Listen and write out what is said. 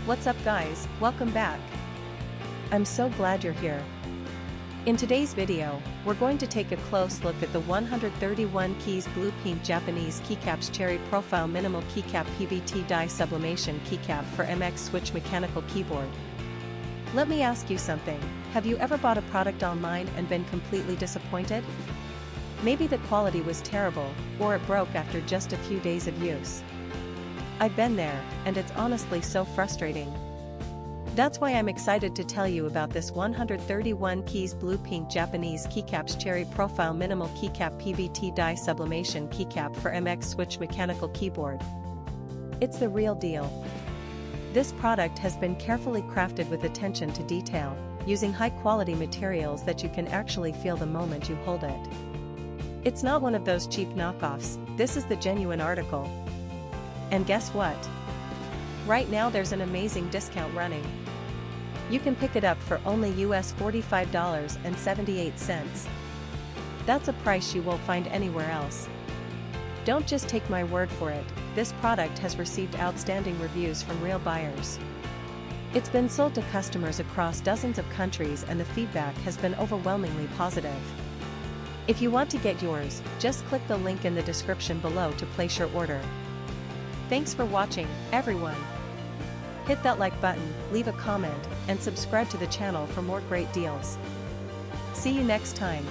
What's up guys, welcome back. I'm so glad you're here. In today's video, we're going to take a close look at the 131 keys blue pink Japanese Keycaps Cherry Profile Minimal Keycap PBT Die Sublimation Keycap for MX Switch Mechanical Keyboard. Let me ask you something, have you ever bought a product online and been completely disappointed? Maybe the quality was terrible, or it broke after just a few days of use. I've been there, and it's honestly so frustrating. That's why I'm excited to tell you about this 131 keys blue pink Japanese Keycaps Cherry Profile Minimal Keycap PBT Die Sublimation Keycap for MX Switch Mechanical Keyboard. It's the real deal. This product has been carefully crafted with attention to detail, using high-quality materials that you can actually feel the moment you hold it. It's not one of those cheap knockoffs, this is the genuine article. And guess what? Right now there's an amazing discount running. You can pick it up for only US $45.78. That's a price you won't find anywhere else. Don't just take my word for it, this product has received outstanding reviews from real buyers. It's been sold to customers across dozens of countries and the feedback has been overwhelmingly positive. If you want to get yours, just click the link in the description below to place your order. Thanks for watching, everyone. Hit that like button, leave a comment, and subscribe to the channel for more great deals. See you next time.